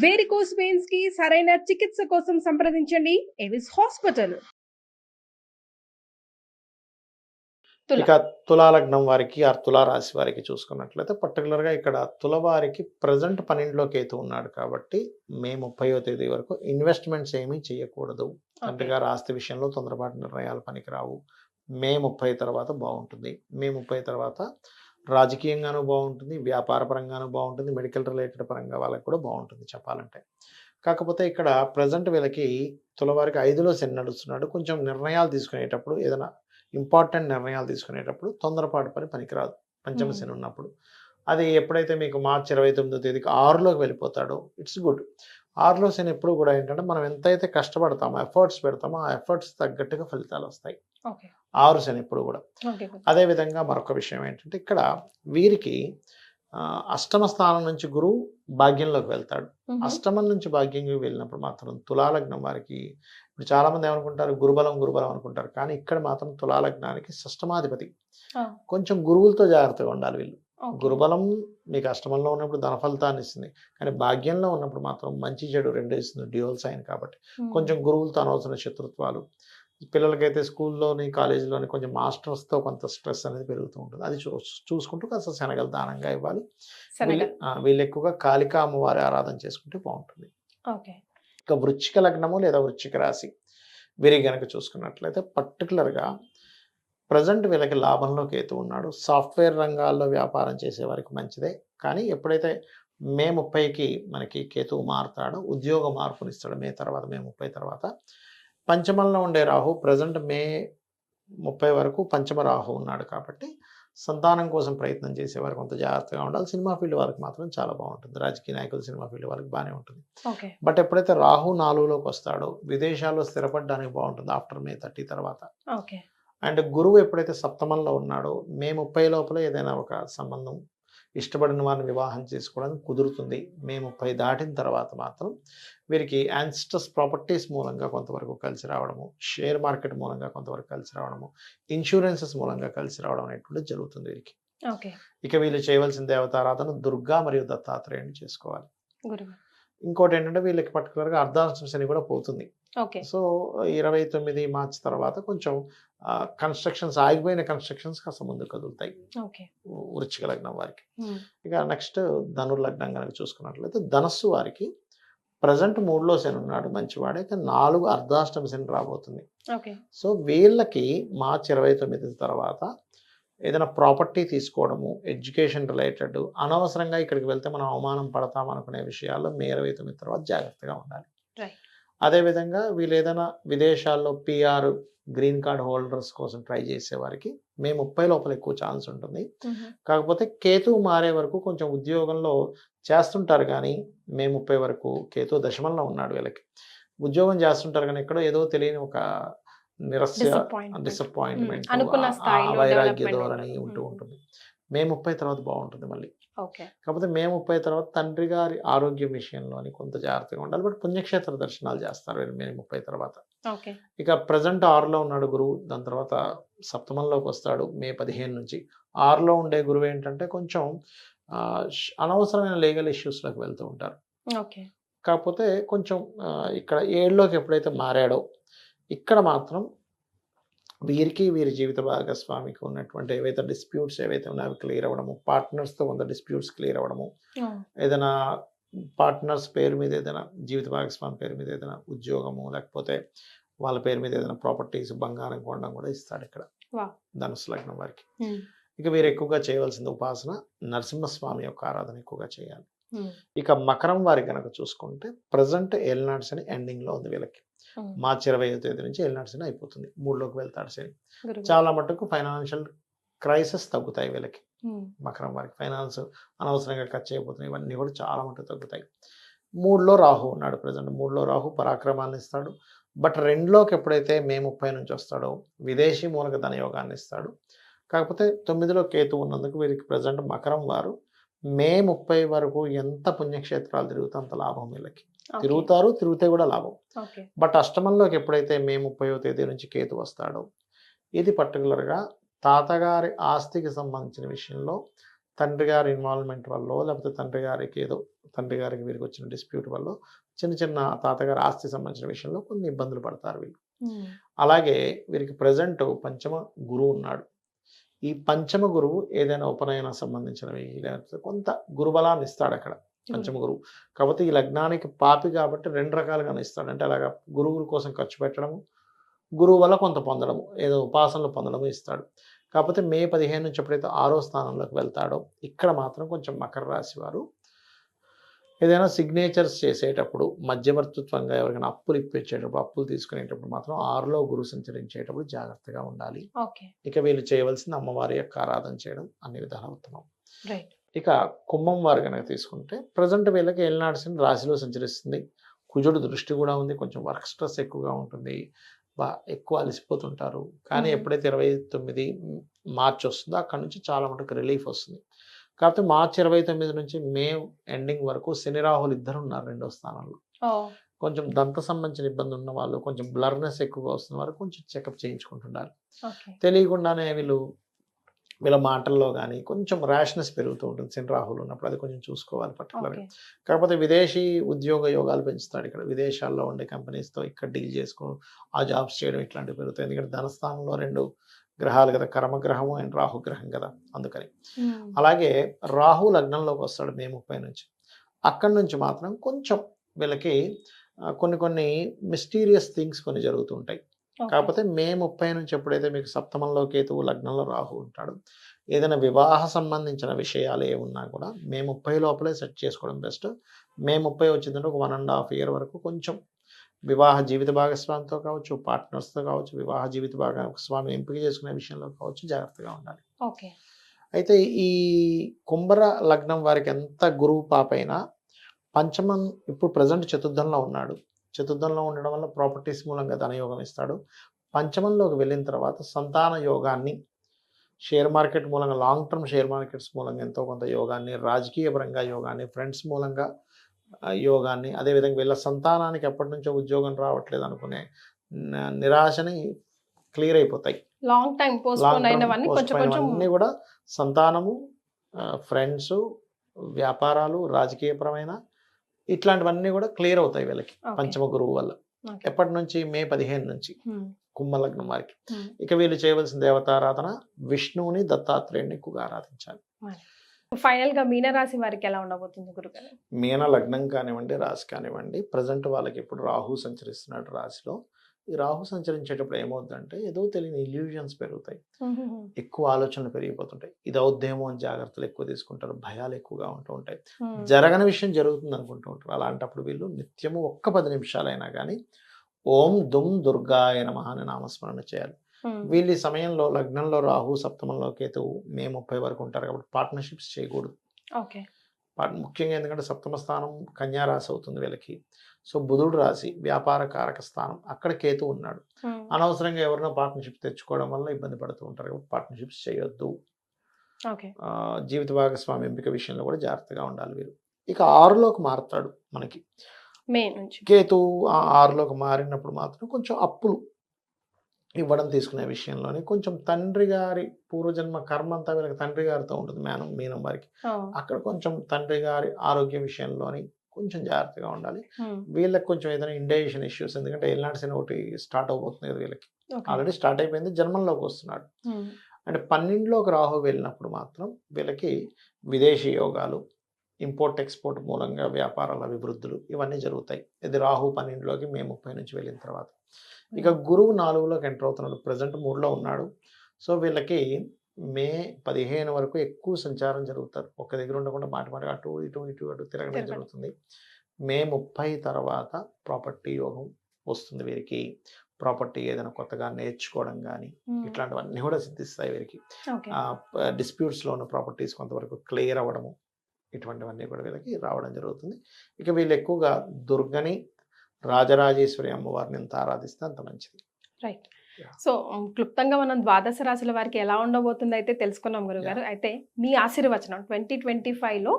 Varicose veins కి సరైన చికిత్స కోసం సంప్రదించండి ఎవిస్ హాస్పిటల్. ఇక తులాలగ్నం వారికి ఆ తులారాశి వారికి చూసుకున్నట్లయితే పర్టికులర్గా ఇక్కడ తులవారికి ప్రజెంట్ 12లో కేతు ఉన్నాడు కాబట్టి మే 30వ తేదీ వరకు ఇన్వెస్ట్మెంట్స్ ఏమీ చేయకూడదు. తండ్రి గారి ఆస్తి విషయంలో తొందరపాటు నిర్ణయాలు పనికిరావు. మే 30 తర్వాత బాగుంటుంది. మే 30 తర్వాత రాజకీయంగానూ బాగుంటుంది, వ్యాపార పరంగానూ బాగుంటుంది, మెడికల్ రిలేటెడ్ పరంగా వాళ్ళకి కూడా బాగుంటుంది చెప్పాలంటే. కాకపోతే ఇక్కడ ప్రజెంట్ వీళ్ళకి తులవారికి 5లో శని నడుస్తున్నాడు. కొంచెం నిర్ణయాలు తీసుకునేటప్పుడు ఏదైనా ఇంపార్టెంట్ నిర్ణయాలు తీసుకునేటప్పుడు తొందరపాటు పనికిరాదు పంచమ శని ఉన్నప్పుడు. అది ఎప్పుడైతే మీకు మార్చి 29వ తేదీకి 6లోకి వెళ్ళిపోతాడో ఇట్స్ గుడ్. 6లో శని ఎప్పుడు కూడా ఏంటంటే మనం ఎంతైతే కష్టపడతామో ఎఫర్ట్స్ పెడతామో ఆ ఎఫర్ట్స్ తగ్గట్టుగా ఫలితాలు వస్తాయి 6 శని ఎప్పుడు కూడా. అదేవిధంగా మరొక విషయం ఏంటంటే ఇక్కడ వీరికి అష్టమ స్థానం నుంచి గురువు భాగ్యంలోకి వెళ్తాడు. అష్టమం నుంచి భాగ్యంలోకి వెళ్ళినప్పుడు మాత్రం తులాలగ్నం వారికి ఇప్పుడు చాలా మంది ఏమనుకుంటారు గురుబలం అనుకుంటారు, కానీ ఇక్కడ మాత్రం తులాలగ్నానికి షష్టమాధిపతి. కొంచెం గురువులతో జాగ్రత్తగా ఉండాలి వీళ్ళు. గురుబలం మీకు అష్టమంలో ఉన్నప్పుడు ధన ఫలితాన్ని ఇస్తుంది, కానీ భాగ్యంలో ఉన్నప్పుడు మాత్రం మంచి చెడు రెండు ఇస్తుంది, డ్యూయల్ సైన్ కాబట్టి. కొంచెం గురువులతో అనవసర శత్రుత్వాలు, పిల్లలకైతే స్కూల్లోని కాలేజీలోని కొంచెం మాస్టర్స్తో కొంత స్ట్రెస్ అనేది పెరుగుతూ ఉంటుంది. అది చూసుకుంటూ కాస్త శనగలు దానంగా ఇవ్వాలి. వీళ్ళు ఎక్కువగా కాళికా అమ్మవారి ఆరాధన చేసుకుంటే బాగుంటుంది. ఇక వృశ్చిక లగ్నము లేదా వృశ్చిక రాశి వీరికి గనక చూసుకున్నట్లయితే పర్టికులర్గా ప్రజెంట్ వీళ్ళకి లాభంలో కేతు ఉన్నాడు. సాఫ్ట్వేర్ రంగాల్లో వ్యాపారం చేసే వారికి మంచిదే, కానీ ఎప్పుడైతే మే 30కి మనకి కేతువు మారుతాడో ఉద్యోగ మార్పునిస్తాడు. మే 30 తర్వాత పంచమంలో ఉండే రాహు ప్రజెంట్ మే 30 వరకు పంచమ రాహు ఉన్నాడు కాబట్టి సంతానం కోసం ప్రయత్నం చేసేవారు కొంత జాగ్రత్తగా ఉండాలి. సినిమా ఫీల్డ్ వారికి మాత్రం చాలా బాగుంటుంది. రాజకీయ నాయకులు సినిమా ఫీల్డ్ వారికి బాగానే ఉంటుంది. బట్ ఎప్పుడైతే రాహు 4లోకి వస్తాడో విదేశాల్లో స్థిరపడడానికి బాగుంటుంది ఆఫ్టర్ మే 30 తర్వాత. అండ్ గురువు ఎప్పుడైతే సప్తమంలో ఉన్నాడో మే 30 లోపల ఏదైనా ఒక సంబంధం ఇష్టపడిన వారిని వివాహం చేసుకోవడానికి కుదురుతుంది. మే 30 దాటిన తర్వాత మాత్రం వీరికి యాన్సిస్టర్స్ ప్రాపర్టీస్ మూలంగా కొంతవరకు కలిసి రావడము, షేర్ మార్కెట్ మూలంగా కొంతవరకు కలిసి రావడము, ఇన్సూరెన్సెస్ మూలంగా కలిసి రావడం అనేటువంటిది జరుగుతుంది వీరికి. ఇక వీళ్ళు చేయవలసిన దేవతారాధన దుర్గా మరియు దత్తాత్రేయుని చేసుకోవాలి. ఇంకోటి ఏంటంటే వీళ్ళకి పర్టికులర్గా అర్ధాష్టమ శని కూడా పోతుంది. సో 29 మార్చి తర్వాత కొంచెం కన్స్ట్రక్షన్స్ ఆగిపోయిన కన్స్ట్రక్షన్స్ కాస్త ముందు కదులుతాయి వృశ్చిక లగ్నం వారికి. ఇక నెక్స్ట్ ధనుర్లగ్నం కనుక చూసుకున్నట్లయితే ధనస్సు వారికి ప్రజెంట్ 3లో శని ఉన్నాడు మంచివాడే, కానీ 4 అర్ధాష్టమ శని రాబోతుంది. సో వీళ్ళకి మార్చి 29 తర్వాత ఏదైనా ప్రాపర్టీ తీసుకోవడము, ఎడ్యుకేషన్ రిలేటెడ్ అనవసరంగా ఇక్కడికి వెళ్తే మనం అవమానం పడతాం అనుకునే విషయాల్లో మే 29 తర్వాత జాగ్రత్తగా ఉండాలి. అదేవిధంగా వీళ్ళు ఏదైనా విదేశాల్లో PR గ్రీన్ కార్డ్ హోల్డర్స్ కోసం ట్రై చేసే వారికి మే 30 లోపల ఎక్కువ ఛాన్స్ ఉంటుంది. కాకపోతే కేతువు మారే వరకు కొంచెం ఉద్యోగంలో చేస్తుంటారు, కానీ మే 30 వరకు కేతు దశమంలో ఉన్నాడు. వీళ్ళకి ఉద్యోగం చేస్తుంటారు కానీ ఎక్కడో ఏదో తెలియని ఒక నిరస్య డిసప్పాయింట్మెంట్ వైరాగ్య ధోరణి ఉంటూ ఉంటుంది. మే 30 తర్వాత బాగుంటుంది మళ్ళీ. కాకపోతే మే 30 తర్వాత తండ్రి గారి ఆరోగ్యం విషయంలోని కొంత జాగ్రత్తగా ఉండాలి. బట్ పుణ్యక్షేత్ర దర్శనాలు చేస్తారు మే 30 తర్వాత. ఇక ప్రజెంట్ 6లో ఉన్నాడు గురువు, దాని తర్వాత సప్తమంలోకి వస్తాడు మే 15 నుంచి. 6లో ఉండే గురువు ఏంటంటే కొంచెం అనవసరమైన లీగల్ ఇష్యూస్లోకి వెళ్తూ ఉంటారు. కాకపోతే కొంచెం ఇక్కడ 7లోకి ఎప్పుడైతే మారాడో ఇక్కడ మాత్రం వీరికి వీరి జీవిత భాగస్వామికి ఉన్నటువంటి ఏవైతే డిస్ప్యూట్స్ ఏవైతే ఉన్నాయో అవి క్లియర్ అవ్వడము, పార్ట్నర్స్తో కొంత డిస్ప్యూట్స్ క్లియర్ అవ్వడము, ఏదైనా పార్ట్నర్స్ పేరు మీద ఏదైనా జీవిత భాగస్వామి పేరు మీద ఏదైనా ఉద్యోగము లేకపోతే వాళ్ళ పేరు మీద ఏదైనా ప్రాపర్టీస్ బంగారం కొనడం కూడా ఇస్తాడు ఇక్కడ ధనుసు లగ్నం వారికి. ఇక వీరు ఎక్కువగా చేయవలసిన ఉపాసన నరసింహస్వామి యొక్క ఆరాధన ఎక్కువగా చేయాలి. ఇక మకరం వారి కనుక చూసుకుంటే ప్రజెంట్ ఏలినాడు శని ఎండింగ్లో ఉంది వీళ్ళకి. మార్చి 20వ తేదీ నుంచి ఏలినాడు శని అయిపోతుంది, 3లోకి వెళ్తాడు శని. చాలా మటుకు ఫైనాన్షియల్ క్రైసిస్ తగ్గుతాయి వీళ్ళకి. మకరం వారికి ఫైనాన్స్ అనవసరంగా ఖర్చు అయిపోతున్నాయి, ఇవన్నీ కూడా చాలా మటుకు తగ్గుతాయి. 3లో రాహు ఉన్నాడు ప్రజెంట్. 3లో రాహు పరాక్రమాన్ని ఇస్తాడు. బట్ 2లోకి ఎప్పుడైతే మే 30 నుంచి వస్తాడో విదేశీ మూలక ధనయోగాన్ని ఇస్తాడు. కాకపోతే 9లో కేతు ఉన్నందుకు వీరికి ప్రజెంట్ మకరం వారు మే 30 వరకు ఎంత పుణ్యక్షేత్రాలు తిరుగుతే అంత లాభం వీళ్ళకి. తిరిగితే కూడా లాభం. బట్ అష్టమంలోకి ఎప్పుడైతే మే 30వ తేదీ నుంచి కేతు వస్తాడో ఇది పర్టికులర్గా తాతగారి ఆస్తికి సంబంధించిన విషయంలో తండ్రి గారి ఇన్వాల్వ్మెంట్ వల్ల లేకపోతే తండ్రి గారికి వీరికి వచ్చిన డిస్ప్యూట్ వల్ల చిన్న చిన్న తాతగారి ఆస్తి సంబంధించిన విషయంలో కొన్ని ఇబ్బందులు పడతారు వీళ్ళు. అలాగే వీరికి ప్రజెంట్ పంచమ గురువు ఉన్నాడు. ఈ పంచమ గురువు ఏదైనా ఉపనయనం సంబంధించినవి లేకపోతే కొంత గురుబలాన్ని ఇస్తాడు అక్కడ పంచమ గురువు. కాకపోతే ఈ లగ్నానికి పాపి కాబట్టి 2 రకాలుగానే ఇస్తాడు. అంటే అలాగా గురువుల కోసం ఖర్చు పెట్టడము, గురువు వల్ల కొంత పొందడము, ఏదో ఉపాసనలు పొందడము ఇస్తాడు. కాకపోతే మే 15 నుంచి ఎప్పుడైతే 6వ స్థానంలోకి వెళ్తాడో ఇక్కడ మాత్రం కొంచెం మకర రాశి వారు ఏదైనా సిగ్నేచర్స్ చేసేటప్పుడు మధ్యవర్తిత్వంగా ఎవరికైనా అప్పులు ఇప్పించేటప్పుడు, అప్పులు తీసుకునేటప్పుడు మాత్రం 6లో గురువు సంచరించేటప్పుడు జాగ్రత్తగా ఉండాలి. ఇక వీళ్ళు చేయవలసింది అమ్మవారి యొక్క ఆరాధన చేయడం అన్ని విధాలు ఉత్తమం. ఇక కుంభం వారు కనుక తీసుకుంటే ప్రజెంట్ వీళ్ళకి ఏలినాటి శని రాశిలో సంచరిస్తుంది. కుజుడు దృష్టి కూడా ఉంది. కొంచెం వర్క్ స్ట్రెస్ ఎక్కువగా ఉంటుంది, ఎక్కువ అలసిపోతుంటారు. కానీ ఎప్పుడైతే 29 మార్చి వస్తుందో అక్కడ నుంచి చాలా మటుకు రిలీఫ్ వస్తుంది. కాకపోతే మార్చి 29 నుంచి మే ఎండింగ్ వరకు శని రాహులు ఇద్దరు ఉన్నారు 2వ స్థానంలో. కొంచెం దంత సంబంధించిన ఇబ్బంది ఉన్న వాళ్ళు, కొంచెం బ్లర్నెస్ ఎక్కువగా వస్తున్న వారు కొంచెం చెకప్ చేయించుకుంటున్నారు. తెలియకుండానే వీళ్ళ మాటల్లో కానీ కొంచెం ర్యాష్నెస్ పెరుగుతూ ఉంటుంది శని రాహులు ఉన్నప్పుడు. అది కొంచెం చూసుకోవాలి పర్టికులర్గా. కాకపోతే విదేశీ ఉద్యోగ యోగాలు పెంచుతాడు ఇక్కడ. విదేశాల్లో ఉండే కంపెనీస్తో ఇక్కడ డీల్ చేసుకోవడం, ఆ జాబ్స్ చేయడం ఇట్లాంటివి పెరుగుతాయి. ఎందుకంటే ధనస్థానంలో 2 గ్రహాలు కదా, కర్మగ్రహము అండ్ రాహుగ్రహం కదా, అందుకని. అలాగే రాహు లగ్నంలోకి వస్తాడు మే 30 నుంచి. అక్కడి నుంచి మాత్రం కొంచెం వీళ్ళకి కొన్ని మిస్టీరియస్ థింగ్స్ కొన్ని జరుగుతుంటాయి. కాకపోతే మే 30 నుంచి ఎప్పుడైతే మీకు సప్తమంలో కేతువు లగ్నంలో రాహు ఉంటాడు, ఏదైనా వివాహ సంబంధించిన విషయాలు ఏమున్నా కూడా మే 30 లోపలే సెట్ చేసుకోవడం బెస్ట్. మే 30 వచ్చిందంటే ఒక 1.5 year వరకు కొంచెం వివాహ జీవిత భాగస్వామితో కావచ్చు, పార్ట్నర్స్తో కావచ్చు, వివాహ జీవిత భాగస్వామి ఎంపిక చేసుకునే విషయంలో కావచ్చు జాగ్రత్తగా ఉండాలి. అయితే ఈ కుంభర లగ్నం వారికి ఎంత గురువు పాపైనా పంచమం ఇప్పుడు ప్రజెంట్ చతుర్థంలో ఉన్నాడు. చతుర్థంలో ఉండడం వల్ల ప్రాపర్టీస్ మూలంగా ధనయోగం ఇస్తాడు. పంచమంలోకి వెళ్ళిన తర్వాత సంతాన యోగాన్ని, షేర్ మార్కెట్ మూలంగా, లాంగ్ టర్మ్ షేర్ మార్కెట్స్ మూలంగా ఎంతో కొంత యోగాన్ని, రాజకీయ పరంగా యోగాన్ని, ఫ్రెండ్స్ మూలంగా యోగాన్ని, అదేవిధంగా వీళ్ళ సంతానానికి ఎప్పటి నుంచో ఉద్యోగం రావట్లేదు అనుకునే నిరాశని క్లియర్ అయిపోతాయి. లాంగ్ టైం అన్నీ కూడా సంతానము, ఫ్రెండ్స్, వ్యాపారాలు, రాజకీయపరమైన ఇట్లాంటివన్నీ కూడా క్లియర్ అవుతాయి వీళ్ళకి పంచమ గురువు వల్ల. ఎప్పటి నుంచి? మే 15 నుంచి కుంభలగ్నం వారికి. ఇక వీళ్ళు చేయవలసిన దేవతారాధన విష్ణువుని, దత్తాత్రేయుని ఎక్కువగా ఆరాధించాలి. ఫైనల్ గా మీనరాశి వారికి ఎలా ఉండబోతుంది గురుగారు? మీన లగ్నం కానివ్వండి, రాశి కానివ్వండి, ప్రజెంట్ వాళ్ళకి ఇప్పుడు రాహు సంచరిస్తున్నాడు రాశిలో. ఈ రాహు సంచరించేటప్పుడు ఏమవుతుందంటే ఏదో తెలియని ఇల్యూజన్స్ పెరుగుతాయి, ఎక్కువ ఆలోచనలు పెరిగిపోతుంటాయి. ఇది అవుద్దేమో అని జాగ్రత్తలు ఎక్కువ తీసుకుంటారు, భయాలు ఎక్కువగా ఉంటూ ఉంటాయి, జరగని విషయం జరుగుతుంది అనుకుంటూ ఉంటారు. అలాంటప్పుడు వీళ్ళు నిత్యము ఒక్క 10 నిమిషాలైనా కానీ ఓం దుమ్ దుర్గాయ నమః అని నామస్మరణ చేయాలి. వీళ్ళు ఈ సమయంలో లగ్నంలో రాహు, సప్తమంలో కేతువు మే 30 వరకు ఉంటారు కాబట్టి పార్ట్నర్షిప్స్ చేయకూడదు. ముఖ్యంగా ఎందుకంటే సప్తమ స్థానం కన్యా రాశి అవుతుంది వీళ్ళకి. సో బుధుడు రాశి వ్యాపార కారక స్థానం, అక్కడ కేతు ఉన్నాడు. అనవసరంగా ఎవరినో పార్ట్నర్షిప్ తెచ్చుకోవడం వల్ల ఇబ్బంది పడుతూ ఉంటారు కాబట్టి పార్ట్నర్షిప్స్ చేయొద్దు. జీవిత భాగస్వామి ఎంపిక విషయంలో కూడా జాగ్రత్తగా ఉండాలి వీరు. ఇక 6లోకి మారుతాడు మనకి మే నుంచి కేతు. 6లోకి మారినప్పుడు మాత్రం కొంచెం అప్పులు ఇవ్వడం తీసుకునే విషయంలోని కొంచెం తండ్రి గారి పూర్వజన్మ కర్మ అంతా వీళ్ళకి తండ్రి గారితో ఉంటుంది మీనం వారికి. అక్కడ కొంచెం తండ్రి గారి ఆరోగ్య విషయంలోని కొంచెం జాగ్రత్తగా ఉండాలి. వీళ్ళకి కొంచెం ఏదైనా ఇండైజెషన్ ఇష్యూస్, ఎందుకంటే ఏలినాటి శని ఒకటి స్టార్ట్ అవబోతుంది కదా వీళ్ళకి. ఆల్రెడీ స్టార్ట్ అయిపోయింది, జన్మంలోకి వస్తున్నాడు. అంటే 12లోకి రాహు వెళ్ళినప్పుడు మాత్రం వీళ్ళకి విదేశీ యోగాలు, ఇంపోర్ట్ ఎక్స్పోర్ట్ మూలంగా వ్యాపారాల అభివృద్ధులు ఇవన్నీ జరుగుతాయి. ఇది రాహు 12లోకి మే 30 నుంచి వెళ్ళిన తర్వాత. ఇక గురువు 4లోకి ఎంటర్ అవుతున్నాడు, ప్రజెంట్ 3లో ఉన్నాడు. సో వీళ్ళకి మే 15 వరకు ఎక్కువ సంచారం జరుగుతారు. ఒక దగ్గర ఉండకుండా మాటి అటు ఇటు తిరగడం జరుగుతుంది. మే 30 తర్వాత ప్రాపర్టీ యోగం వస్తుంది వీరికి. ప్రాపర్టీ ఏదైనా కొత్తగా నేర్చుకోవడం కానీ ఇట్లాంటివన్నీ కూడా సిద్ధిస్తాయి వీరికి. డిస్ప్యూట్స్లో ఉన్న ప్రాపర్టీస్ కొంతవరకు క్లియర్ అవ్వడము, ఇటువంటివన్నీ కూడా వీళ్ళకి రావడం జరుగుతుంది. ఇక వీళ్ళు ఎక్కువగా దుర్గని, రాజరాజేశ్వరి అమ్మవారిని ఎంత ఆరాధిస్తే అంత మంచిది. రైట్. సో క్లుప్తంగా మనం ద్వాదశ రాశుల వారికి ఎలా ఉండబోతుంది అయితే తెలుసుకున్నాం గురుగారు. అయితే మీ ఆశీర్వచనం 2025లో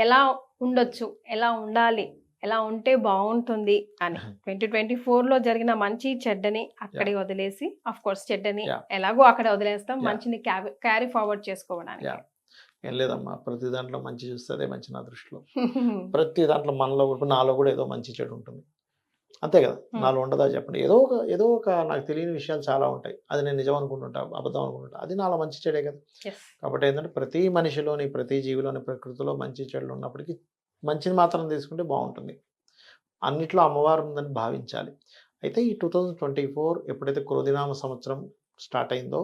ఎలా ఉండొచ్చు, ఎలా ఉండాలి, ఎలా ఉంటే బాగుంటుంది అని, 2024లో జరిగిన మంచి చెడ్డని అక్కడే వదిలేసి, ఆఫ్ కోర్స్ చెడ్డని ఎలాగో అక్కడ వదిలేస్తాం, మంచిని క్యారీ ఫార్వర్డ్ చేసుకోవడానికి ఏం లేదమ్మా, ప్రతి దాంట్లో మంచి చూస్తే అదే మంచి నా దృష్టిలో. ప్రతి దాంట్లో మనలో కూడా, నాలో కూడా ఏదో మంచి చెడు ఉంటుంది. అంతే కదా, నాలో ఉండదా చెప్పండి? ఏదో ఒక నాకు తెలియని విషయాలు చాలా ఉంటాయి. అది నేను నిజం అనుకుంటుంటా, అబద్ధం అనుకుంటుంటా, అది నాలో మంచి చెడే కదా. Yes. కాబట్టి ఏంటంటే ప్రతి మనిషిలోని, ప్రతి జీవిలోని, ప్రకృతిలో మంచి చెడులు ఉన్నప్పటికీ మంచిని మాత్రం తీసుకుంటే బాగుంటుంది. అన్నిట్లో అమ్మవారు ఉందని భావించాలి. అయితే ఈ 2024 ఎప్పుడైతే క్రోధినామ సంవత్సరం స్టార్ట్ అయిందో,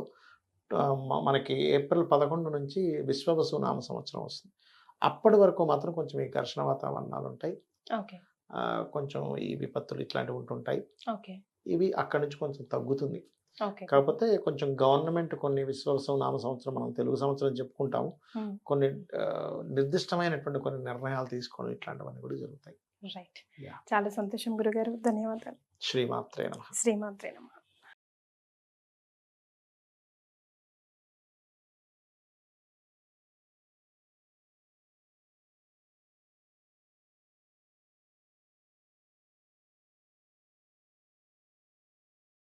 మనకి ఏప్రిల్ 11 నుంచి విశ్వవసు నామ సంవత్సరం వస్తుంది. అప్పటి వరకు మాత్రం కొంచెం ఈ ఘర్షణ వాతావరణాలు ఉంటాయి. ఓకే. కొంచెం ఈ విపత్తులు ఇట్లాంటివి ఉంటుంటాయి. ఓకే. ఇవి అక్కడి నుంచి కొంచెం తగ్గుతుంది. ఓకే. కాకపోతే కొంచెం గవర్నమెంట్ కొన్ని విశ్వవసు నామ సంవత్సరం, మనం తెలుగు సంవత్సరం చెప్పుకుంటాము, కొన్ని నిర్దిష్టమైనటువంటి కొన్ని నిర్ణయాలు తీసుకోవడం ఇట్లాంటివన్నీ కూడా జరుగుతాయి. రైట్. Yeah. చాలా సంతోషం గురుగారు. ధన్యవాదాలు. శ్రీమాత్రే నమః. శ్రీమాత్రే నమః.